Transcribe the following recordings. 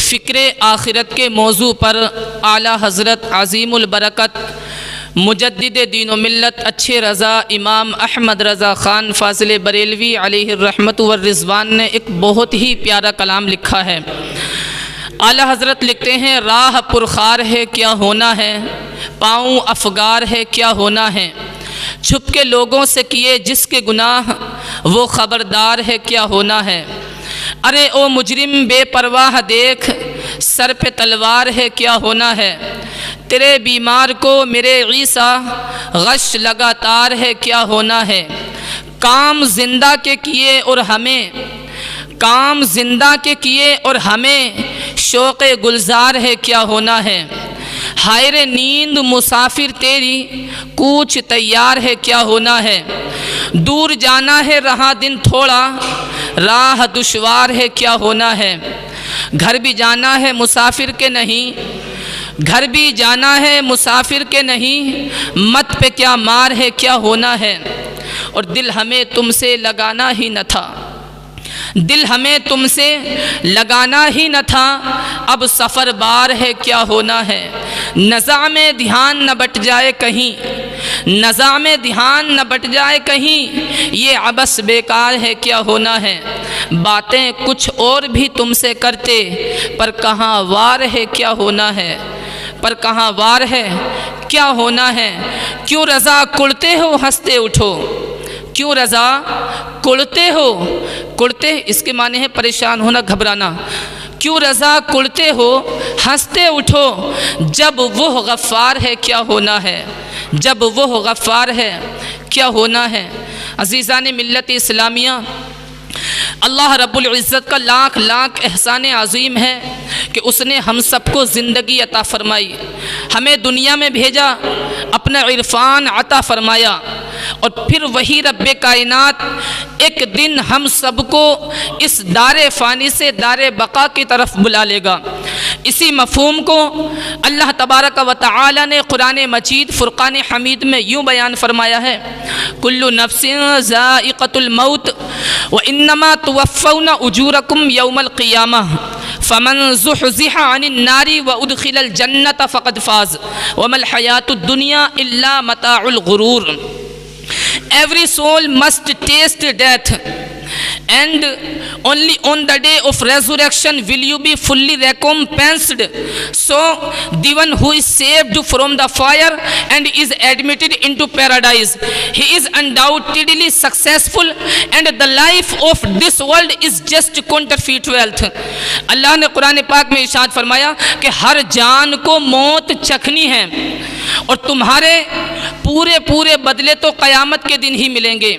فکر آخرت کے موضوع پر اعلیٰ حضرت عظیم البرکت مجدد دین و ملت اچھے رضا امام احمد رضا خان فاضل بریلوی علیہ الرحمت والرضوان نے ایک بہت ہی پیارا کلام لکھا ہے۔ اعلیٰ حضرت لکھتے ہیں، راہ پرخار ہے کیا ہونا ہے، پاؤں افگار ہے کیا ہونا ہے، چھپ کے لوگوں سے کیے جس کے گناہ وہ خبردار ہے کیا ہونا ہے، ارے او مجرم بے پرواہ دیکھ سر پہ تلوار ہے کیا ہونا ہے، تیرے بیمار کو میرے عیسیٰ غش لگاتار ہے کیا ہونا ہے، کام زندہ کے کیے اور ہمیں شوق گلزار ہے کیا ہونا ہے، ہائے نیند مسافر تیری کوچ تیار ہے کیا ہونا ہے، دور جانا ہے رہا دن تھوڑا راہ دشوار ہے کیا ہونا ہے، گھر بھی جانا ہے مسافر کے نہیں مت پہ کیا مار ہے کیا ہونا ہے، اور دل ہمیں تم سے لگانا ہی نہ تھا اب سفر بار ہے کیا ہونا ہے، نزاع میں دھیان نہ بٹ جائے کہیں یہ عبث بیکار ہے کیا ہونا ہے، باتیں کچھ اور بھی تم سے کرتے پر کہاں وار ہے کیا ہونا ہے، کیوں رضا کڑتے ہو ہنستے اٹھو، کڑتے اس کے معنی ہے پریشان ہونا گھبرانا، کیوں رضا کڑتے ہو ہنستے اٹھو جب وہ غفار ہے کیا ہونا ہے، عزیزان ملت اسلامیہ، اللہ رب العزت کا لاکھ لاکھ احسان عظیم ہے کہ اس نے ہم سب کو زندگی عطا فرمائی، ہمیں دنیا میں بھیجا، اپنا عرفان عطا فرمایا، اور پھر وہی رب کائنات ایک دن ہم سب کو اس دار فانی سے دار بقا کی طرف بلا لے گا۔ اسی مفہوم کو اللہ تبارک و تعالی نے قرآن مجید فرقان حمید میں یوں بیان فرمایا ہے، کل نفس ذائقۃ الموت وانما توفون اجورکم یوم القیامہ فمن زحزح عن النار وادخل الجنۃ فقد فاز وما الحیاۃ الدنیا الا متاع الغرور۔ Every soul must taste death, and only on the day of resurrection will you be fully recompensed. So the one who is saved from the fire and is admitted into paradise, he is undoubtedly successful, and the life of this world is just counterfeit wealth. اللہ نے قرآن پاک میں ارشاد فرمایا کہ ہر جان کو موت چکھنی ہے، اور تمہارے پورے بدلے تو قیامت کے دن ہی ملیں گے۔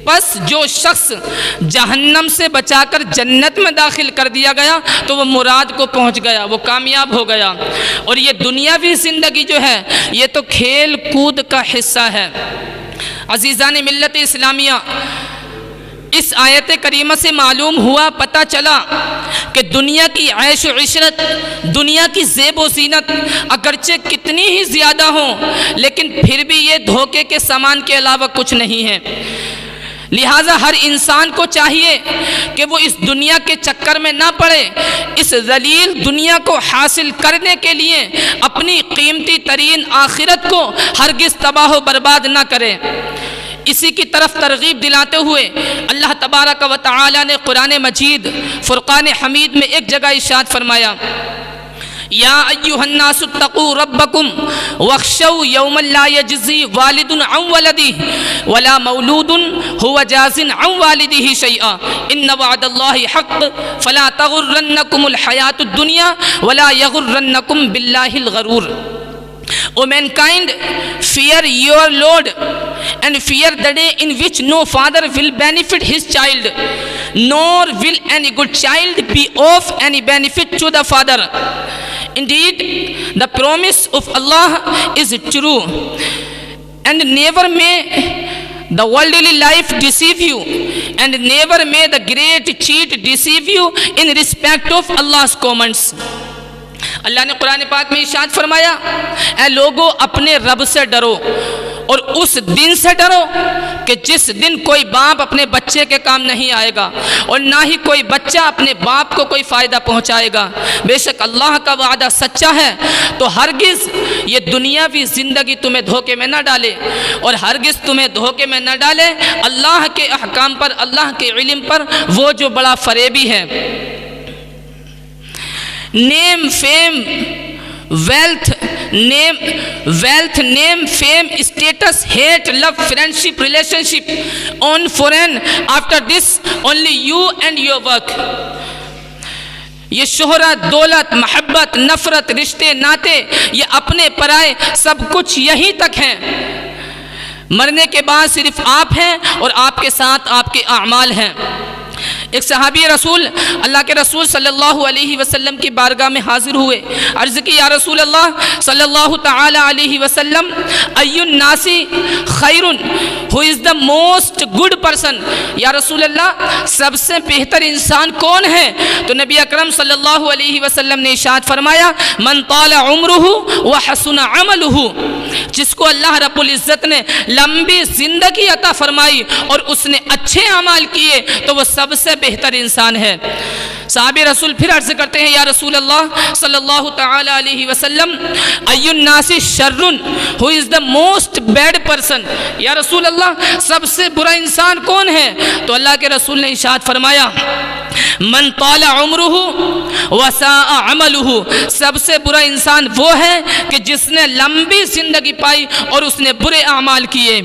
بس جو شخص جہنم سے بچا کر جنت میں داخل کر دیا گیا تو وہ مراد کو پہنچ گیا، وہ کامیاب ہو گیا، اور یہ دنیاوی زندگی جو ہے یہ تو کھیل کود کا حصہ ہے۔ عزیزان ملت اسلامیہ، اس آیت کریمہ سے معلوم ہوا، پتہ چلا کہ دنیا کی عیش و عشرت، دنیا کی زیب و زینت اگرچہ کتنی ہی زیادہ ہوں لیکن پھر بھی یہ دھوکے کے سامان کے علاوہ کچھ نہیں ہے۔ لہٰذا ہر انسان کو چاہیے کہ وہ اس دنیا کے چکر میں نہ پڑے، اس ذلیل دنیا کو حاصل کرنے کے لیے اپنی قیمتی ترین آخرت کو ہرگز تباہ و برباد نہ کرے۔ اسی کی طرف ترغیب دلاتے ہوئے اللہ تبارک و تعالی نے قرآن مجید فرقان حمید میں ایک جگہ ارشاد فرمایا، یا ایھا الناس اتقوا ربکم واخشوا یوما لا یجزی والد عن ولدہ ولا مولود هو جاز عن والدہ شیئا ان وعد اللہ حق فلا تغرنکم الحیاۃ الدنیا ولا یغرنکم باللہ الغرور۔ O mankind, fear your Lord and fear the day in which no father will benefit his child, nor will any good child be of any benefit to the father. Indeed, the promise of Allah is true, and never may the worldly life deceive you, and never may the great cheat deceive you in respect of Allah's commands. اللہ نے قرآن پاک میں ارشاد فرمایا، اے لوگو اپنے رب سے ڈرو اور اس دن سے ڈرو کہ جس دن کوئی باپ اپنے بچے کے کام نہیں آئے گا اور نہ ہی کوئی بچہ اپنے باپ کو کوئی فائدہ پہنچائے گا۔ بے شک اللہ کا وعدہ سچا ہے، تو ہرگز یہ دنیاوی زندگی تمہیں دھوکے میں نہ ڈالے، اور ہرگز تمہیں دھوکے میں نہ ڈالے اللہ کے احکام پر، اللہ کے علم پر، وہ جو بڑا فریبی ہے۔ نیم fame wealth, name, fame, status, hate, love, friendship, relationship on foreign, after this only you and your work۔ یہ شہرت، دولت، محبت، نفرت، رشتے، ناتے، یہ اپنے پرائے سب کچھ یہیں تک ہیں۔ مرنے کے بعد صرف آپ ہیں اور آپ کے ساتھ آپ کے اعمال ہیں۔ ایک صحابی رسول، اللہ کے رسول صلی اللہ علیہ وسلم کی بارگاہ میں حاضر ہوئے، عرض کی یا رسول اللہ صلی اللہ تعالی علیہ وسلم، ای الناس خیر، who is the most good person، یا رسول اللہ سب سے بہتر انسان کون ہے؟ تو نبی اکرم صلی اللہ علیہ وسلم نے ارشاد فرمایا، من طال عمرہ وحسن عملہ، جس کو اللہ رب العزت نے لمبی زندگی عطا فرمائی اور اس نے اچھے اعمال کیے تو وہ سب سے بہتر انسان ہے۔ صحابی رسول پھر عرض کرتے ہیں یا رسول اللہ صلی اللہ تعالی علیہ وسلم، ای الناس شر، who is the most bad person، یا رسول اللہ سب سے برا انسان کون ہے؟ تو اللہ کے رسول نے ارشاد فرمایا، من طال عمرہ وساء عملہ، سب سے برا انسان وہ ہے کہ جس نے لمبی زندگی پائی اور اس نے برے اعمال کیے۔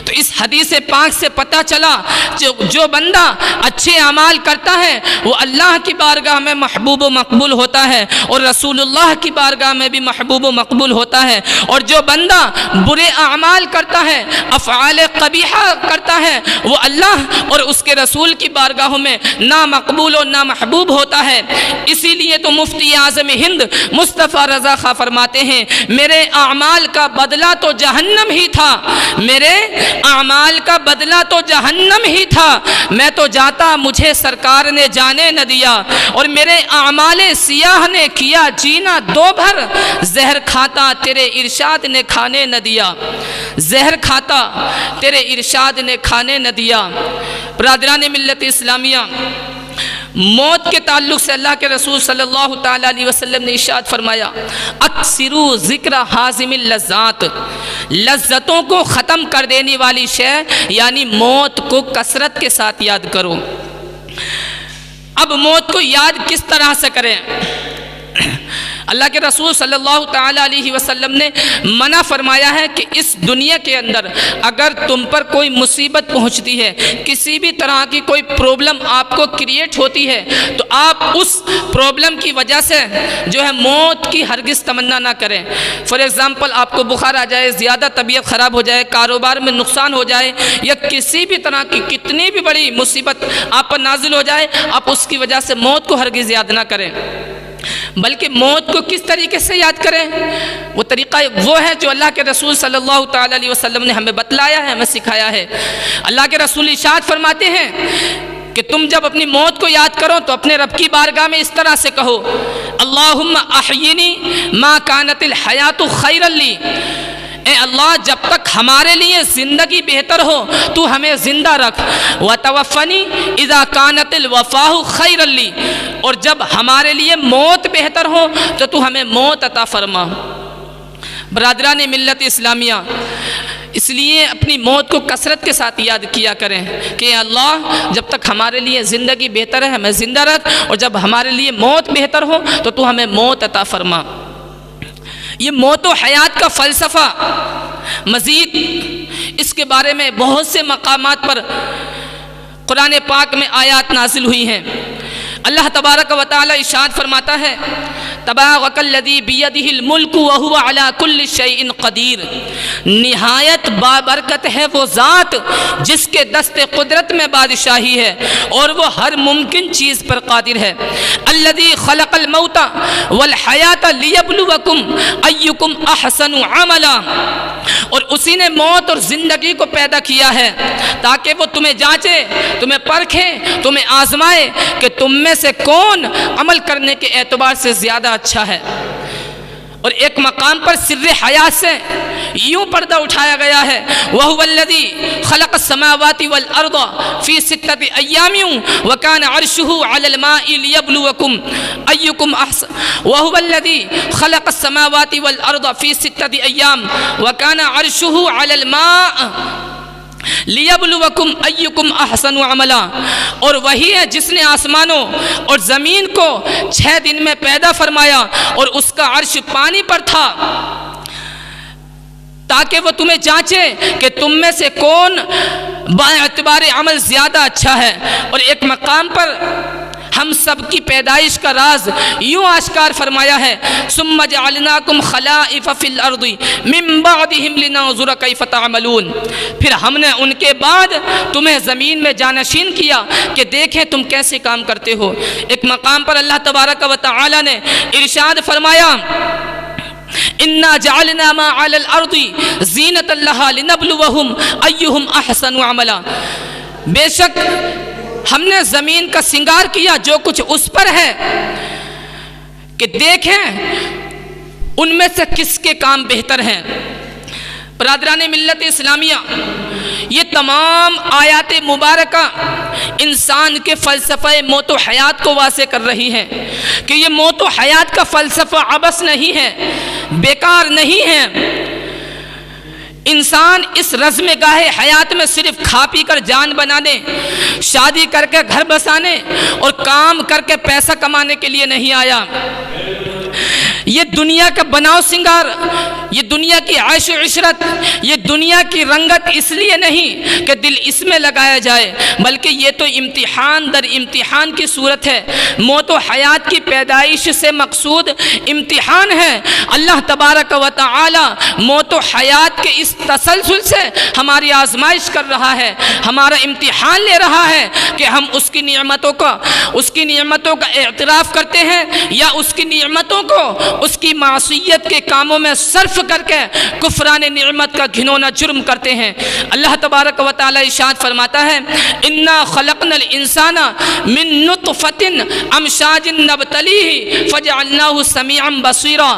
تو اس حدیث پاک سے پتہ چلا جو بندہ اچھے اعمال کرتا ہے وہ اللہ کی بارگاہ میں محبوب و مقبول ہوتا ہے اور رسول اللہ کی بارگاہ میں بھی محبوب و مقبول ہوتا ہے، اور جو بندہ برے اعمال کرتا ہے، افعال قبیحہ کرتا ہے، وہ اللہ اور اس کے رسول کی بارگاہوں میں نہ مقبول و نہ محبوب ہوتا ہے۔ اسی لیے تو مفتی اعظم ہند مصطفیٰ رضا خاں فرماتے ہیں، میرے اعمال کا بدلہ تو جہنم ہی تھا، میرے اعمال کا بدلہ تو جہنم ہی تھا، میں تو جاتا مجھے سرکار نے جانے نہ دیا، اور میرے اعمال سیاہ نے کیا جینا دو بھر، زہر کھاتا تیرے ارشاد نے کھانے نہ دیا، زہر کھاتا تیرے ارشاد نے کھانے نہ دیا۔ برادران ملت اسلامیہ، موت کے تعلق سے اللہ کے رسول صلی اللہ تعالی علیہ وسلم نے ارشاد فرمایا، اکثروا ذکر حازم اللذات، لذتوں کو ختم کر دینے والی شے یعنی موت کو کثرت کے ساتھ یاد کرو۔ اب موت کو یاد کس طرح سے کریں؟ اللہ کے رسول صلی اللہ تعالی علیہ وسلم نے منع فرمایا ہے کہ اس دنیا کے اندر اگر تم پر کوئی مصیبت پہنچتی ہے، کسی بھی طرح کی کوئی پرابلم آپ کو کریٹ ہوتی ہے، تو آپ اس پرابلم کی وجہ سے جو ہے موت کی ہرگز تمنا نہ کریں۔ فار ایگزامپل آپ کو بخار آ جائے، زیادہ طبیعت خراب ہو جائے، کاروبار میں نقصان ہو جائے، یا کسی بھی طرح کی کتنی بھی بڑی مصیبت آپ پر نازل ہو جائے، آپ اس کی وجہ سے موت کو ہرگز یاد نہ کریں، بلکہ موت کو کس طریقے سے یاد کریں؟ وہ طریقہ وہ ہے جو اللہ کے رسول صلی اللہ تعالی علیہ وسلم نے ہمیں بتلایا ہے، ہمیں سکھایا ہے۔ اللہ کے رسول ارشاد فرماتے ہیں کہ تم جب اپنی موت کو یاد کرو تو اپنے رب کی بارگاہ میں اس طرح سے کہو، اللہم احیینی ما کانت الحیات خیرا لی، اے اللہ جب تک ہمارے لیے زندگی بہتر ہو تو ہمیں زندہ رکھ، وتوفنی اذا کانت الوفاء خیرا لی، اور جب ہمارے لیے موت بہتر ہو تو ہمیں موت عطا فرما۔ برادران ملت اسلامیہ، اس لیے اپنی موت کو کثرت کے ساتھ یاد کیا کریں کہ اللہ جب تک ہمارے لیے زندگی بہتر ہے ہمیں زندہ رکھ، اور جب ہمارے لیے موت بہتر ہو تو ہمیں موت عطا فرما۔ یہ موت و حیات کا فلسفہ مزید اس کے بارے میں بہت سے مقامات پر قرآن پاک میں آیات نازل ہوئی ہیں۔ اللہ تبارک و تعالی ارشاد فرماتا ہے، تبارک الذی بیدہ الملک وہو علی کل شیء قدیر، نہایت بابرکت ہے وہ ذات جس کے دست قدرت میں بادشاہی ہے اور وہ ہر ممکن چیز پر قادر ہے۔ الذی خلق الموت والحیات لیبلوکم ایکم احسن عملا، اور اسی نے موت اور زندگی کو پیدا کیا ہے تاکہ وہ تمہیں جانچے، تمہیں پرکھے، تمہیں آزمائے کہ تم میں سے کون عمل کرنے کے اعتبار سے زیادہ اچھا ہے۔ اور ایک مقام پر سر حیات سے یوں پردہ اٹھایا گیا ہے وَهُوَ الَّذِي خَلَقَ السَّمَاوَاتِ وَالْأَرْضَ فِي سِتَّةِ أَيَّامٍ وَكَانَ عَرْشُهُ عَلَى الْمَاءِ لِيَبْلُوَكُمْ أَيُّكُمْ أَحْسَنُ وَهُوَ الَّذِي خَلَقَ السَّمَاوَاتِ وَالْأَرْضَ فِي سِتَّةِ أَيَّامٍ وَكَانَ عَرْشُهُ عَلَى الْمَاءِ لیبلوکم ایکم احسن عملا، اور وہی ہے جس نے آسمانوں اور زمین کو 6 دن میں پیدا فرمایا اور اس کا عرش پانی پر تھا تاکہ وہ تمہیں جانچے کہ تم میں سے کون با اعتبار عمل زیادہ اچھا ہے۔ اور ایک مقام پر ہم سب کی پیدائش کا راز یوں آشکار فرمایا ہے ثم جعلناکم خلائف فی الارض من بعدہم لننظر کیف تعملون، پھر ہم نے ان کے بعد تمہیں زمین میں جانشین کیا کہ دیکھیں تم کیسے کام کرتے ہو۔ ایک مقام پر اللہ تبارک و تعالی نے ارشاد فرمایا اِنَّا جَعَلْنَا مَا عَلَى الْأَرْضِ زِينَةً لَهَا لِنَبْلُوَهُمْ أَيُّهُمْ أَحْسَنُ عَمَلًا، بے شک ہم نے زمین کا سنگار کیا جو کچھ اس پر ہے کہ دیکھیں ان میں سے کس کے کام بہتر ہیں۔ برادران ملت اسلامیہ، یہ تمام آیات مبارکہ انسان کے فلسفہ موت و حیات کو واضح کر رہی ہیں کہ یہ موت و حیات کا فلسفہ عبث نہیں ہے، بیکار نہیں ہے۔ انسان اس رزم گاہ حیات میں صرف کھا پی کر جان بنانے، شادی کر کے گھر بسانے اور کام کر کے پیسہ کمانے کے لیے نہیں آیا۔ یہ دنیا کا بناؤ سنگار، یہ دنیا کی عیش و عشرت، یہ دنیا کی رنگت اس لیے نہیں کہ دل اس میں لگایا جائے، بلکہ یہ تو امتحان در امتحان کی صورت ہے۔ موت و حیات کی پیدائش سے مقصود امتحان ہے۔ اللہ تبارک و تعالی موت و حیات کے اس تسلسل سے ہماری آزمائش کر رہا ہے، ہمارا امتحان لے رہا ہے کہ ہم اس کی نعمتوں کا اعتراف کرتے ہیں یا اس کی نعمتوں کو اس کی معصیت کے کاموں میں صرف کر کے کفران نعمت کا گھنونا جرم کرتے ہیں۔ اللہ تبارک و تعالی ارشاد فرماتا ہے انا خلقنا الانسان من نطفۃ امشاج نبتلیہ فجعلناہ سمیعا بصیرا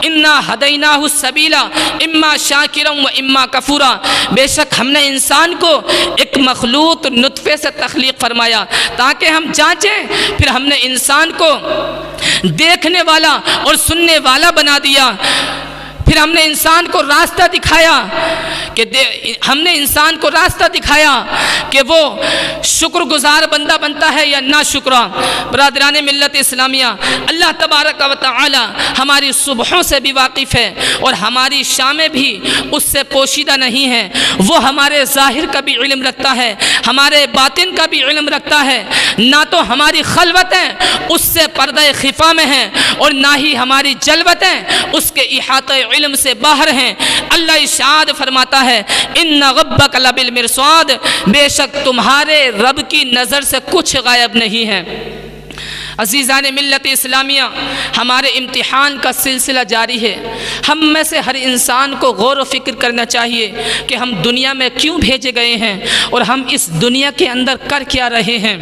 انا ہدیناہ السبیل اما شاکرا و اما کفورا، بے شک ہم نے انسان کو ایک مخلوط نطفے سے تخلیق فرمایا تاکہ ہم جانچیں، پھر ہم نے انسان کو دیکھنے والا اور سننے والا بنا دیا، پھر ہم نے انسان کو راستہ دکھایا کہ وہ شکر گزار بندہ بنتا ہے یا ناشکرا۔ برادران ملت اسلامیہ، اللہ تبارک و تعالی ہماری صبحوں سے بھی واقف ہے اور ہماری شامیں بھی اس سے پوشیدہ نہیں ہیں۔ وہ ہمارے ظاہر کا بھی علم رکھتا ہے، ہمارے باطن کا بھی علم رکھتا ہے، نہ تو ہماری خلوتیں اس سے پردہ خفا میں ہیں اور نہ ہی ہماری جلوتیں اس کے احاطہ علم سے باہر ہیں۔ اللہ ارشاد فرماتا ہے ان ربک لبالمرصاد، بے شک تمہارے رب کی نظر سے کچھ غائب نہیں ہے۔ عزیزان ملت اسلامیہ، ہمارے امتحان کا سلسلہ جاری ہے۔ ہم میں سے ہر انسان کو غور و فکر کرنا چاہیے کہ ہم دنیا میں کیوں بھیجے گئے ہیں اور ہم اس دنیا کے اندر کر کیا رہے ہیں۔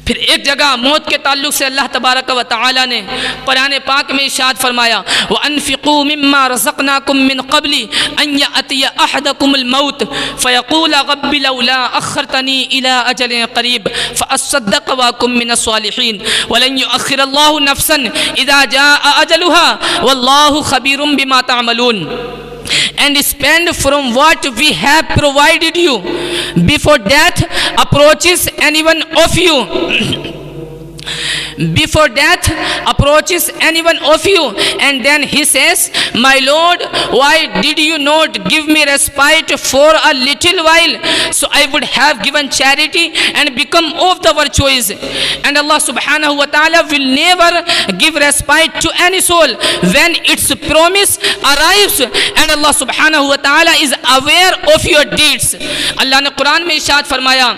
پھر ایک جگہ موت کے تعلق سے اللہ تبارک و تعالی نے قرآن پاک میں ارشاد فرمایا وَأَنفِقُوا مِمَّا رَزَقْنَاكُم مِّن قَبْلِ أَن يَأْتِيَ أَحَدَكُمُ الْمَوْتُ فَيَقُولَ رَبِّ لَوْلَا أَخَّرْتَنِي إِلَىٰ أَجَلٍ قَرِيبٍ فَأَصَّدَّقَ وَأَكُن مِّنَ الصَّالِحِينَ وَلَن يُؤَخِّرَ اللَّهُ نَفْسًا إِذَا جَاءَ أَجَلُهَا وَاللَّهُ خَبِيرٌ بِمَا تَعْمَلُونَ، and spend from what we have provided you before death approaches anyone of you and then he says, my Lord, why did you not give me respite for a little while, so I would have given charity and become of the virtuous. And Allah subhanahu wa ta'ala will never give respite to any soul when its promise arrives, and Allah subhanahu wa ta'ala is aware of your deeds. اللہ نے قرآن میں ارشاد فرمایا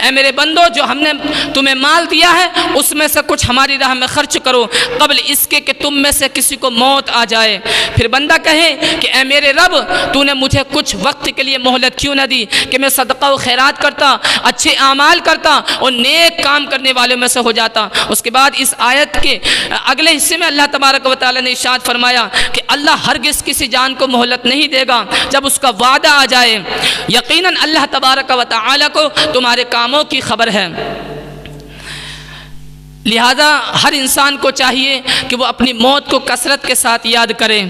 اے میرے بندو، جو ہم نے تمہیں مال دیا ہے اس میں سے کچھ ہماری راہ میں خرچ کرو قبل اس کے کہ تم میں سے کسی کو موت آ جائے۔ پھر بندہ کہے کہ اے میرے رب تو نے مجھے کچھ وقت کے لیے مہلت کیوں نہ دی کہ میں صدقہ و خیرات کرتا، اچھے اعمال کرتا اور نیک کام کرنے والوں میں سے ہو جاتا۔ اس کے بعد اس آیت کے اگلے حصے میں اللہ تبارک و تعالی نے ارشاد فرمایا کہ اللہ ہرگز کسی جان کو مہلت نہیں دے گا جب اس کا وعدہ آ جائے، یقیناً اللہ تبارک و تعالی کو تمہارے کاموں کی خبر ہے۔ لہذا ہر انسان کو چاہیے کہ وہ اپنی موت کو کثرت کے ساتھ یاد کرے۔